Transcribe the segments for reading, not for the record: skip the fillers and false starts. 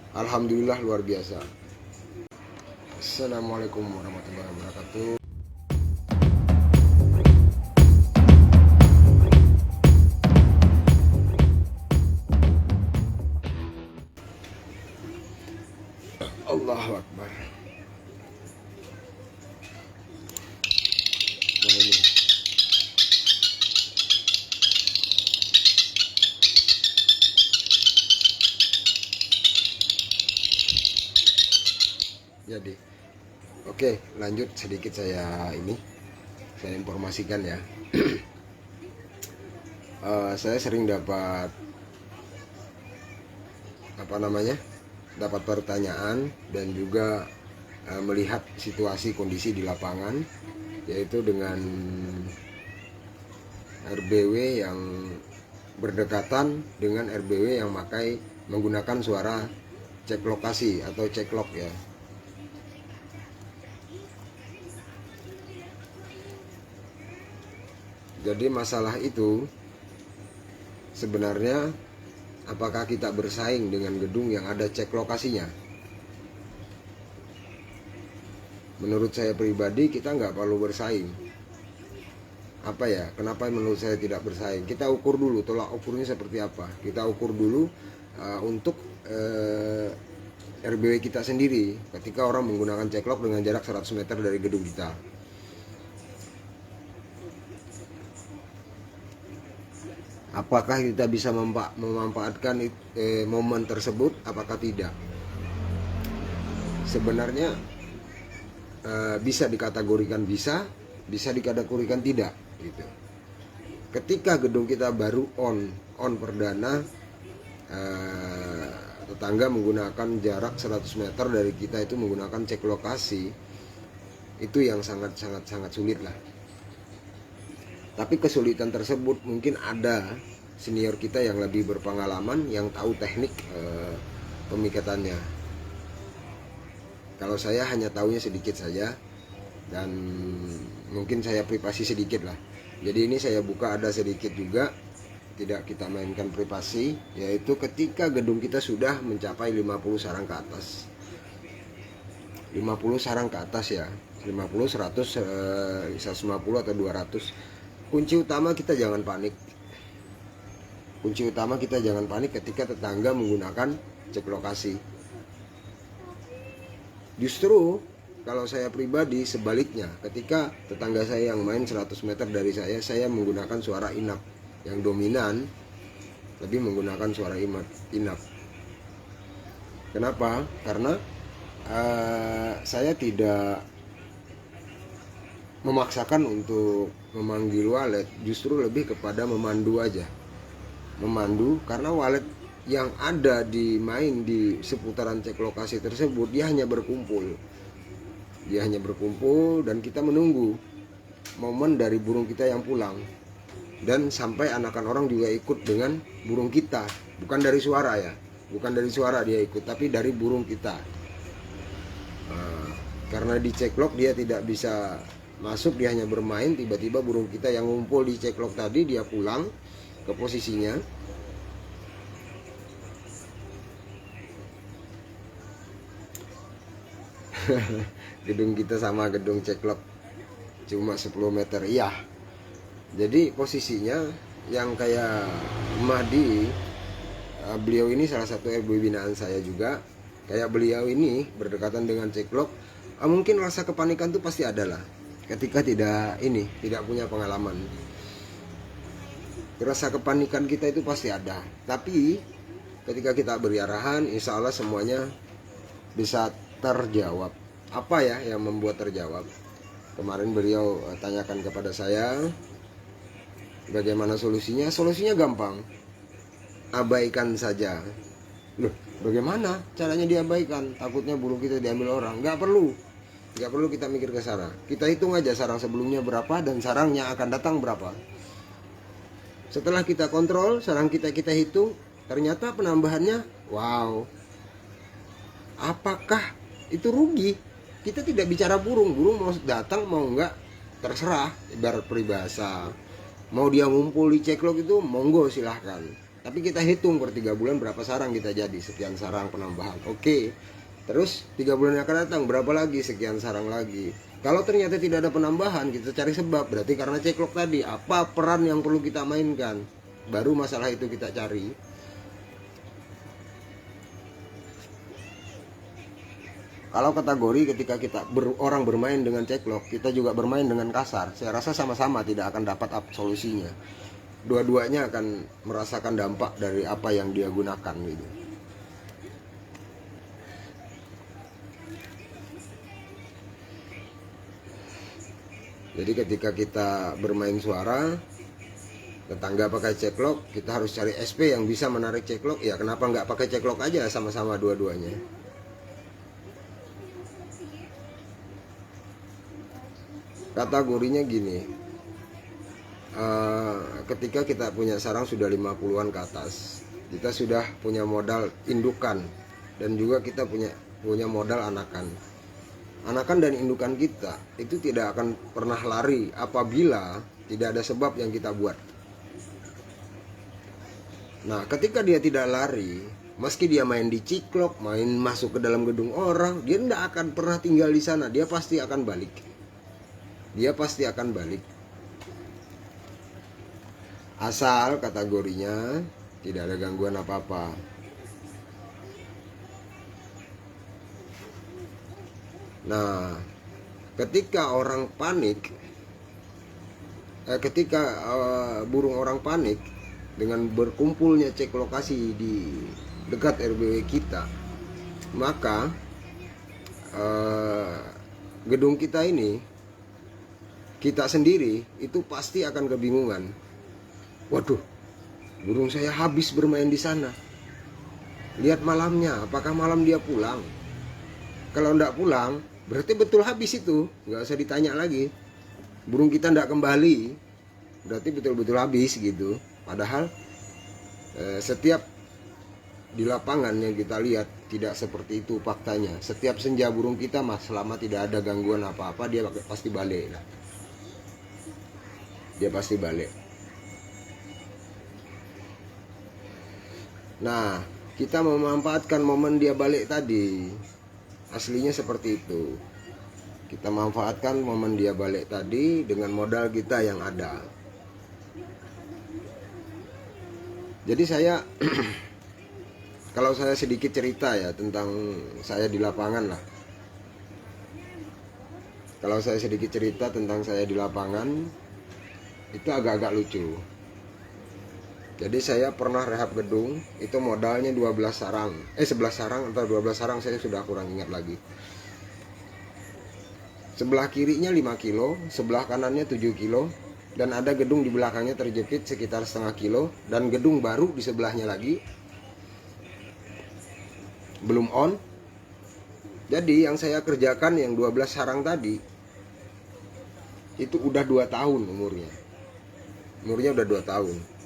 Alhamdulillah luar biasa. Assalamualaikum warahmatullahi wabarakatuh. Allahu Akbar. Nah ini. Jadi, oke, lanjut sedikit saya informasikan ya. Saya sering dapat dapat pertanyaan dan juga melihat situasi kondisi di lapangan, yaitu dengan RBW yang berdekatan dengan RBW yang menggunakan suara cek lokasi atau cek log ya. Jadi masalah itu sebenarnya apakah kita bersaing dengan gedung yang ada cek lokasinya? Menurut saya pribadi kita nggak perlu bersaing. Apa ya? Kenapa menurut saya tidak bersaing? Kita ukur dulu tolak ukurnya seperti apa. Kita ukur dulu untuk RBW kita sendiri ketika orang menggunakan cek log dengan jarak 100 meter dari gedung kita. Apakah kita bisa memanfaatkan momen tersebut? Apakah tidak? Sebenarnya bisa dikategorikan bisa dikategorikan tidak gitu. Ketika gedung kita baru on perdana, tetangga menggunakan jarak 100 meter dari kita itu menggunakan cek lokasi, itu yang sangat sulit lah. Tapi kesulitan tersebut mungkin ada senior kita yang lebih berpengalaman, yang tahu teknik pemikatannya. Kalau saya hanya tahunya sedikit saja, dan mungkin saya privasi sedikit lah. Jadi ini saya buka ada sedikit juga, tidak kita mainkan privasi, yaitu ketika gedung kita sudah mencapai 50 sarang ke atas. 50 sarang ke atas ya, 50, 100, 150 atau 200. Kunci utama kita jangan panik. Kunci utama kita jangan panik ketika tetangga menggunakan cek lokasi. Justru kalau saya pribadi sebaliknya, ketika tetangga saya yang main 100 meter dari saya menggunakan suara inap. Yang dominan lebih menggunakan suara inap. Kenapa? Karena saya tidak memaksakan untuk memanggil walet, justru lebih kepada memandu aja. Memandu karena walet yang ada di seputaran cek lokasi tersebut dia hanya berkumpul. Dan kita menunggu momen dari burung kita yang pulang. Dan sampai anakan orang juga ikut dengan burung kita, bukan dari suara ya. Bukan dari suara dia ikut, tapi dari burung kita. Karena di cek log dia tidak bisa masuk, dia hanya bermain. Tiba-tiba burung kita yang ngumpul di cek log tadi dia pulang ke posisinya. Gedung kita sama gedung cek log cuma 10 meter iya. Jadi posisinya yang kayak Mahdi, beliau ini salah satu RBW binaan saya juga. Kayak beliau ini berdekatan dengan cek log, mungkin rasa kepanikan tuh pasti ada lah ketika tidak punya pengalaman. Rasa kepanikan kita itu pasti ada. Tapi ketika kita beri arahan, insya Allah semuanya bisa terjawab. Apa ya yang membuat terjawab? Kemarin beliau tanyakan kepada saya bagaimana solusinya. Solusinya gampang, abaikan saja. Loh, bagaimana caranya diabaikan? Takutnya burung kita diambil orang. Nggak perlu kita mikir ke sana. Kita hitung aja sarang sebelumnya berapa dan sarangnya akan datang berapa. Setelah kita kontrol sarang kita hitung, ternyata penambahannya wow. Apakah itu rugi? Kita tidak bicara burung mau datang mau enggak terserah, ibarat peribahasa. Mau dia ngumpul di cek log itu monggo silahkan. Tapi kita hitung per 3 bulan berapa sarang kita jadi, sekian sarang penambahan. Oke. Terus 3 bulan yang akan datang berapa lagi, sekian sarang lagi. Kalau ternyata tidak ada penambahan, kita cari sebab. Berarti karena ceklok tadi, apa peran yang perlu kita mainkan? Baru masalah itu kita cari. Kalau kategori ketika orang bermain dengan ceklok, kita juga bermain dengan kasar, saya rasa sama-sama tidak akan dapat solusinya. Dua-duanya akan merasakan dampak dari apa yang dia gunakan gitu. Jadi ketika kita bermain suara, tetangga pakai ceklok, kita harus cari SP yang bisa menarik ceklok. Ya kenapa nggak pakai ceklok aja sama-sama dua-duanya? Kategorinya gini, ketika kita punya sarang sudah 50-an ke atas, kita sudah punya modal indukan dan juga kita punya modal anakan. Anakan dan indukan kita itu tidak akan pernah lari apabila tidak ada sebab yang kita buat. Nah, ketika dia tidak lari, meski dia main di ciklok, main masuk ke dalam gedung orang, dia tidak akan pernah tinggal di sana. Dia pasti akan balik. Asal kategorinya tidak ada gangguan apa-apa. Nah, ketika orang panik, burung orang panik dengan berkumpulnya cek lokasi di dekat RBW kita, maka gedung kita ini, kita sendiri itu pasti akan kebingungan. Waduh, burung saya habis bermain di sana. Lihat malamnya, apakah malam dia pulang? Kalau enggak pulang, berarti betul habis itu, nggak usah ditanya lagi. Burung kita enggak kembali, berarti betul-betul habis gitu. Padahal setiap di lapangan yang kita lihat tidak seperti itu faktanya. Setiap senja burung kita selama tidak ada gangguan apa-apa, dia pasti balik. Nah, kita memanfaatkan momen dia balik tadi. Aslinya seperti itu. Kita manfaatkan momen dia balik tadi dengan modal kita yang ada. Jadi saya kalau saya sedikit cerita ya tentang saya di lapangan lah. Kalau saya sedikit cerita tentang saya di lapangan, itu agak-agak lucu. Jadi saya pernah rehab gedung, itu modalnya 12 sarang. 11 sarang atau 12 sarang, saya sudah kurang ingat lagi. Sebelah kirinya 5 kilo, sebelah kanannya 7 kilo, dan ada gedung di belakangnya terjepit sekitar setengah kilo, dan gedung baru di sebelahnya lagi belum on. Jadi yang saya kerjakan yang 12 sarang tadi itu udah 2 tahun umurnya udah 2 tahun.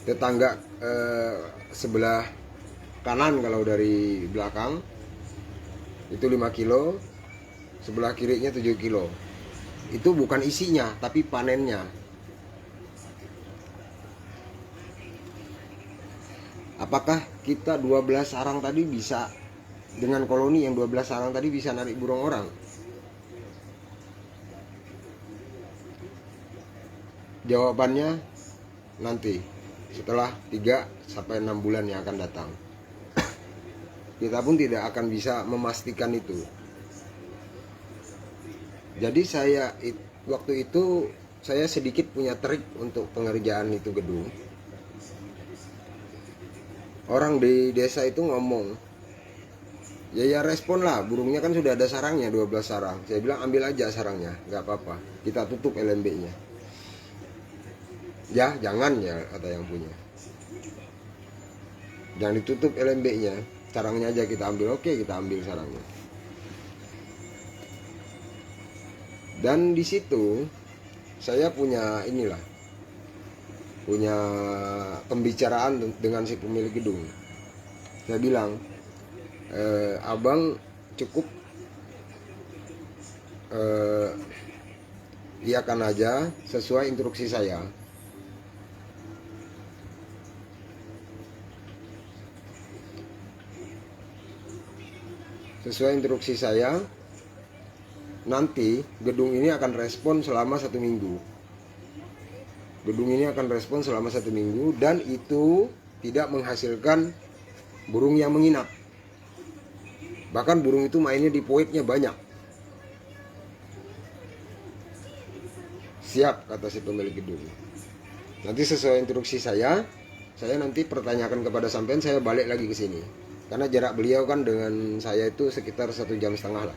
Tetangga sebelah kanan kalau dari belakang itu 5 kilo, sebelah kirinya 7 kilo. Itu bukan isinya tapi panennya. Apakah kita 12 sarang tadi bisa, dengan koloni yang 12 sarang tadi bisa narik burung orang? Jawabannya nanti setelah 3-6 bulan yang akan datang. Kita pun tidak akan bisa memastikan itu. Jadi waktu itu saya sedikit punya trik untuk pengerjaan itu gedung. Orang di desa itu ngomong, ya respon lah, burungnya kan sudah ada sarangnya 12 sarang. Saya bilang ambil aja sarangnya, nggak apa-apa, kita tutup LMB-nya. Ya jangan ya, kata yang punya, jangan ditutup LMB-nya, sarangnya aja kita ambil. Oke, kita ambil sarangnya. Dan di situ saya punya pembicaraan dengan si pemilik gedung. Saya bilang, abang cukup iakan aja sesuai instruksi saya. sesuai instruksi saya, nanti gedung ini akan respon selama 1 minggu. Gedung ini akan respon selama 1 minggu, dan itu tidak menghasilkan burung yang menginap. Bahkan burung itu mainnya di poiknya banyak. Siap, kata si pemilik gedung. Nanti sesuai instruksi saya nanti pertanyakan kepada sampean, saya balik lagi ke sini. Karena jarak beliau kan dengan saya itu sekitar 1,5 jam lah.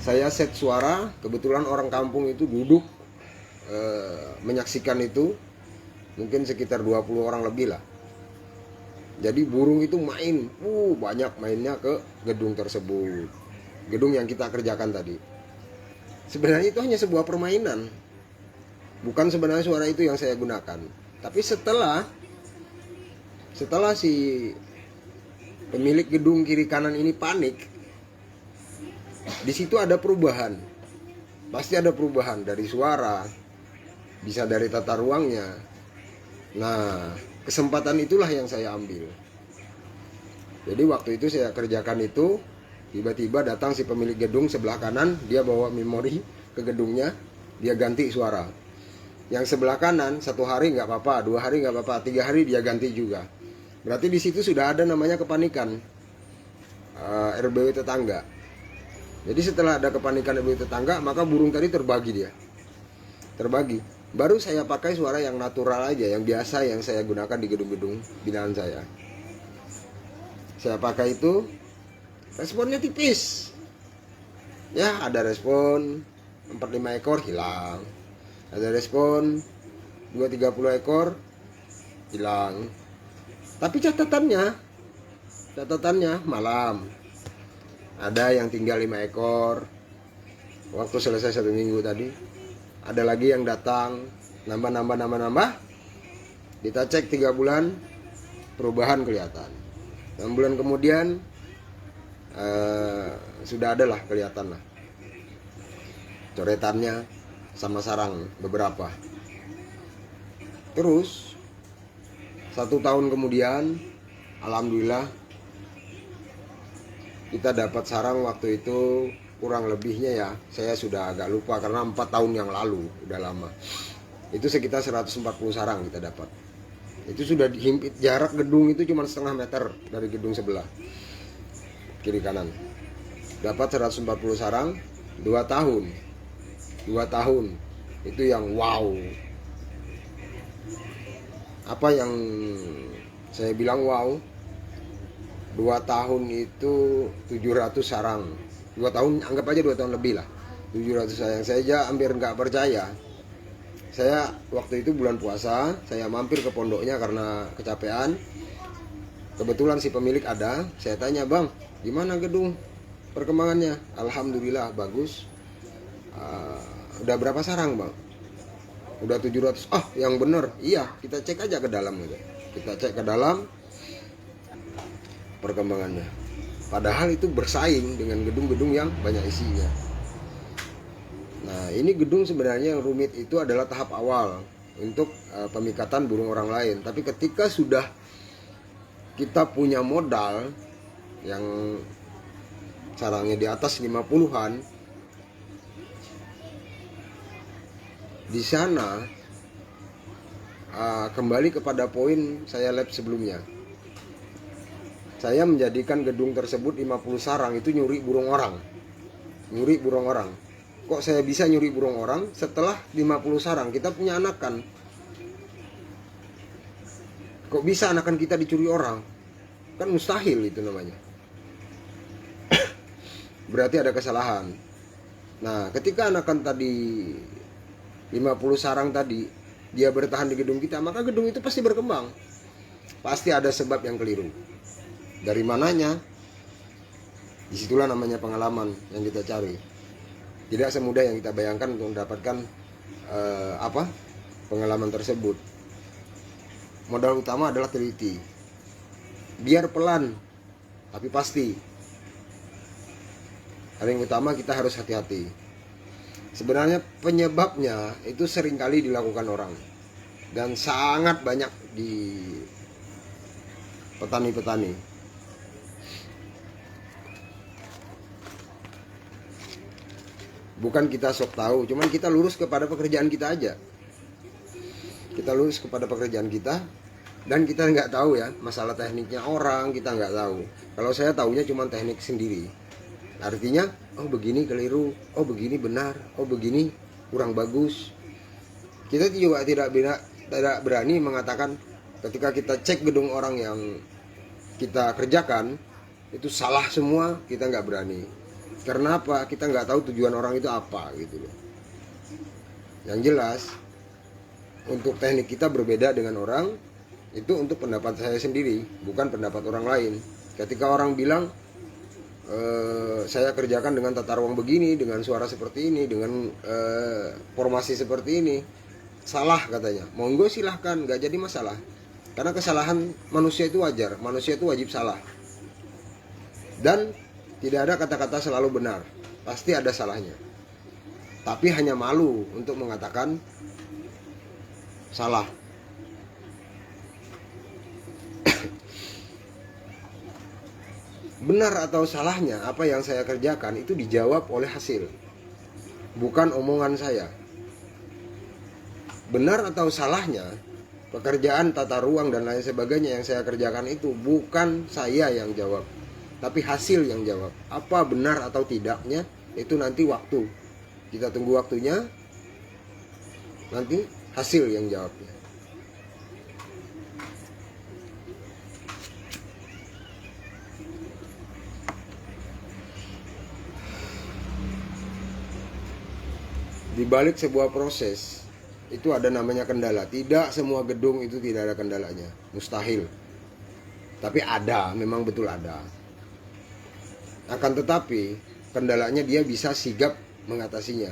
Saya set suara, kebetulan orang kampung itu duduk menyaksikan itu, mungkin sekitar 20 orang lebih lah. Jadi burung itu main, banyak mainnya ke gedung tersebut. Gedung yang kita kerjakan tadi. Sebenarnya itu hanya sebuah permainan. Bukan sebenarnya suara itu yang saya gunakan. Tapi setelah si pemilik gedung kiri kanan ini panik, di situ ada perubahan. Pasti ada perubahan dari suara, bisa dari tata ruangnya. Nah, kesempatan itulah yang saya ambil. Jadi waktu itu saya kerjakan itu, tiba-tiba datang si pemilik gedung sebelah kanan, dia bawa memori ke gedungnya, dia ganti suara. Yang sebelah kanan 1 hari nggak apa-apa, 2 hari nggak apa-apa, 3 hari dia ganti juga. Berarti di situ sudah ada namanya kepanikan RBW tetangga. Jadi setelah ada kepanikan RBW tetangga, maka burung tadi terbagi. Baru saya pakai suara yang natural aja, yang biasa yang saya gunakan di gedung-gedung binaan saya. Saya pakai itu, responnya tipis. Ya, ada respon 4-5 ekor hilang. Ada respon 2-30 ekor hilang. Tapi catatannya malam. Ada yang tinggal 5 ekor. Waktu selesai 1 minggu tadi, ada lagi yang datang nambah. Kita cek 3 bulan, perubahan kelihatan. 6 bulan kemudian sudah ada lah, kelihatan lah coretannya sama sarang beberapa. Terus 1 tahun kemudian, alhamdulillah kita dapat sarang. Waktu itu kurang lebihnya ya, saya sudah agak lupa karena 4 tahun yang lalu, udah lama. Itu sekitar 140 sarang kita dapat. Itu sudah dihimpit, jarak gedung itu cuma setengah meter dari gedung sebelah kiri kanan. Dapat 140 sarang 2 tahun. 2 tahun itu yang wow. Apa yang saya bilang wow, 2 tahun itu 700 sarang. 2 tahun, anggap aja 2 tahun lebih lah, 700 sarang. Saya aja hampir nggak percaya. Saya waktu itu bulan puasa, saya mampir ke pondoknya karena kecapean. Kebetulan si pemilik ada. Saya tanya, "Bang, gimana gedung perkembangannya?" "Alhamdulillah bagus." Udah berapa sarang, Bang?" "Udah 700. "Ah, yang bener." "Iya, kita cek aja ke dalam gitu." Kita cek ke dalam perkembangannya. Padahal itu bersaing dengan gedung-gedung yang banyak isinya. Nah, ini gedung sebenarnya yang rumit itu adalah tahap awal untuk pemikatan burung orang lain. Tapi ketika sudah kita punya modal yang sarangnya di atas 50-an, di sana kembali kepada poin saya lab sebelumnya. Saya menjadikan gedung tersebut 50 sarang itu nyuri burung orang. Kok saya bisa nyuri burung orang setelah 50 sarang? Kita punya anakan. Kok bisa anakan kita dicuri orang? Kan mustahil itu namanya. Berarti ada kesalahan. Nah, ketika anakan tadi 50 sarang tadi dia bertahan di gedung kita, maka gedung itu pasti berkembang. Pasti ada sebab yang keliru. Dari mananya? Disitulah namanya pengalaman yang kita cari. Tidak semudah yang kita bayangkan untuk mendapatkan pengalaman tersebut. Modal utama adalah teliti. Biar pelan, tapi pasti. Paling utama kita harus hati-hati. Sebenarnya penyebabnya itu seringkali dilakukan orang. Dan sangat banyak di petani-petani. Bukan kita sok tahu, cuman kita lurus kepada pekerjaan kita aja. Kita lurus kepada pekerjaan kita, dan kita nggak tahu ya masalah tekniknya orang, kita nggak tahu. Kalau saya tahunya cuma teknik sendiri. Artinya, oh begini keliru, oh begini benar, oh begini kurang bagus. Kita juga tidak berani mengatakan ketika kita cek gedung orang yang kita kerjakan itu salah semua, kita nggak berani. Karena apa? Kita nggak tahu tujuan orang itu apa gitu loh. Yang jelas untuk teknik kita berbeda dengan orang, itu untuk pendapat saya sendiri, bukan pendapat orang lain. Ketika orang bilang saya kerjakan dengan tata ruang begini, dengan suara seperti ini, dengan formasi seperti ini, salah katanya. Monggo silahkan, nggak jadi masalah. Karena kesalahan manusia itu wajar, manusia itu wajib salah. Dan tidak ada kata-kata selalu benar, pasti ada salahnya. Tapi hanya malu untuk mengatakan salah. Benar atau salahnya apa yang saya kerjakan itu dijawab oleh hasil, bukan omongan saya. Benar atau salahnya pekerjaan tata ruang dan lain sebagainya yang saya kerjakan itu bukan saya yang jawab, tapi hasil yang jawab. Apa benar atau tidaknya itu nanti waktu. Kita tunggu waktunya, nanti hasil yang jawabnya. Di balik sebuah proses itu ada namanya kendala. Tidak semua gedung itu tidak ada kendalanya, mustahil. Tapi ada, memang betul ada. Akan tetapi kendalanya dia bisa sigap mengatasinya.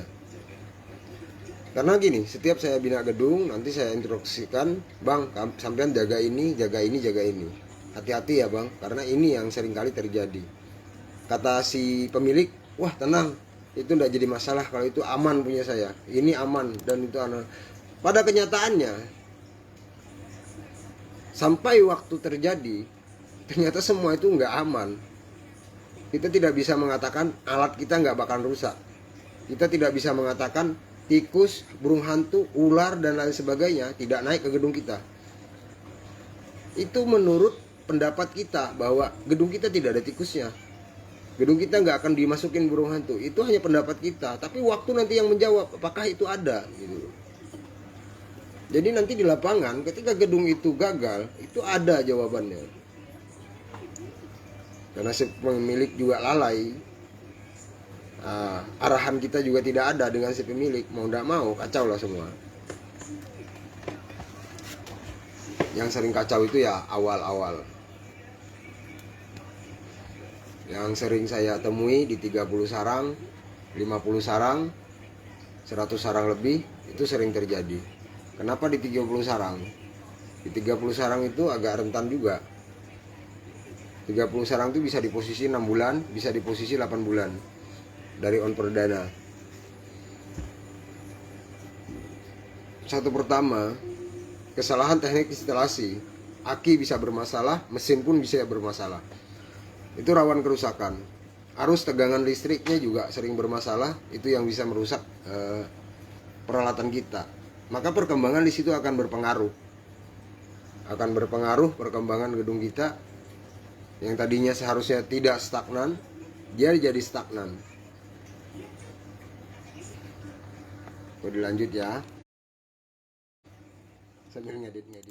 Karena gini, setiap saya bina gedung nanti saya instruksikan, bang, sampean jaga ini, jaga ini, jaga ini. Hati-hati ya bang, karena ini yang seringkali terjadi. Kata si pemilik, wah tenang, itu tidak jadi masalah kalau itu aman punya saya. Ini aman dan itu aman. Pada kenyataannya, sampai waktu terjadi, ternyata semua itu nggak aman. Kita tidak bisa mengatakan alat kita nggak bakal rusak. Kita tidak bisa mengatakan tikus, burung hantu, ular dan lain sebagainya tidak naik ke gedung kita. Itu menurut pendapat kita bahwa gedung kita tidak ada tikusnya, gedung kita nggak akan dimasukin burung hantu. Itu hanya pendapat kita. Tapi waktu nanti yang menjawab apakah itu ada gitu. Jadi nanti di lapangan ketika gedung itu gagal, itu ada jawabannya. Karena si pemilik juga lalai, arahan kita juga tidak ada dengan si pemilik. Mau tidak mau kacau lah semua. Yang sering kacau itu ya awal-awal. Yang sering saya temui di 30 sarang, 50 sarang, 100 sarang lebih, itu sering terjadi. Kenapa di 30 sarang? Di 30 sarang itu agak rentan juga. 30 sarang itu bisa di posisi 6 bulan, bisa di posisi 8 bulan dari on perdana. Satu pertama, kesalahan teknik instalasi. Aki bisa bermasalah, mesin pun bisa bermasalah. Itu rawan kerusakan. Arus tegangan listriknya juga sering bermasalah, itu yang bisa merusak peralatan kita. Maka perkembangan di situ akan berpengaruh. Akan berpengaruh perkembangan gedung kita yang tadinya seharusnya tidak stagnan, dia jadi stagnan. Dilanjut ya, sambil ngedit ini.